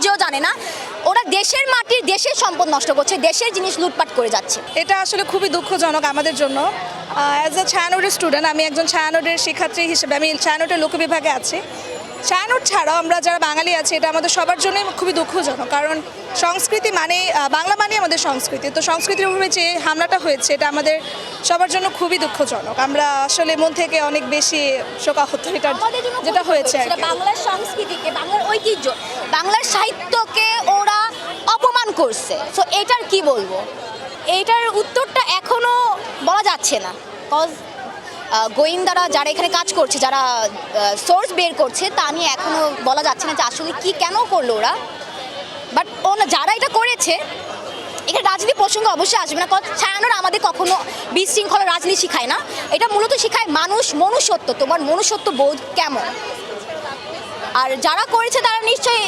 নিজেও জানে না। ওরা দেশের মাটির দেশের সম্পদ নষ্ট করছে, দেশের জিনিস লুটপাট করে যাচ্ছে। এটা আসলে খুবই দুঃখজনক আমাদের জন্য। অ্যাজ এ ছায়ানটের স্টুডেন্ট, আমি একজন ছায়ানটের শিক্ষার্থী হিসেবে আমি ছায়ানটের লোক বিভাগে আছি। ছায়ানট ছাড়াও আমরা যারা বাঙালি আছি, এটা আমাদের সবার জন্যই খুবই দুঃখজনক, কারণ সংস্কৃতি মানে বাংলা মানে আমাদের সংস্কৃতি। তো সংস্কৃতির উপরে যে হামলাটা হয়েছে এটা আমাদের সবার জন্য খুবই দুঃখজনক। আমরা আসলে মন থেকে অনেক বেশি শোকাহত এটা যেটা হয়েছে। বাংলার সংস্কৃতিকে, বাংলার ঐতিহ্য, বাংলার সাহিত্যকে ওরা অপমান করছে। সো এটার কি বলবো, এইটার উত্তরটা এখনো বলা যাচ্ছে না। কজ গোয়েন্দারা যারা এখানে কাজ করছে, যারা সোর্স বের করছে, তা নিয়ে এখনো বলা যাচ্ছে না যে আসলে কি কেন করলো ওরা। বাট যারা এটা করেছে, এখানে রাজনীতি প্রসঙ্গ অবশ্যই আসবে না। ছায়ানোর আমাদের কখনো বিশৃঙ্খলা রাজনীতি শিখায় না। এটা মূলত শিখায় মনুষ্যত্ব, তোমার মনুষ্যত্ব বোধ কেমন। আর যারা করেছে তারা নিশ্চয়ই,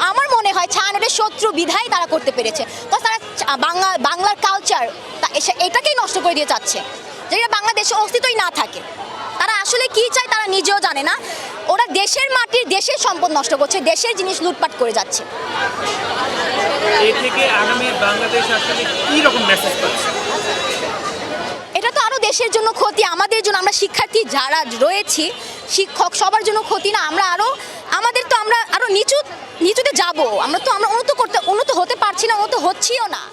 আমার মনে হয় ছায়ানোরের শত্রু বিধায় তারা করতে পেরেছে। তারা বাংলার কালচার এটাকেই নষ্ট করে দিয়ে যাচ্ছে, যেটা বাংলাদেশে অস্তিত্বই না থাকে। তারা আসলে কি চায় তারা নিজেও জানে না। ওরা দেশের মাটির দেশের সম্পদ নষ্ট করছে, দেশের জিনিস লুটপাট করে যাচ্ছে। এই থেকে আগামী বাংলাদেশ আসলে কি রকম মেসেজ পাচ্ছে? এটা তো আরো দেশের জন্য ক্ষতি, আমাদের জন্য, আমরা শিক্ষার্থী যারা রয়েছি, শিক্ষক সবার জন্য ক্ষতি না। আমরা আরো নিচুতে যাব। আমরা উন্নত হতে পারছি না, উন্নত হচ্ছিও না।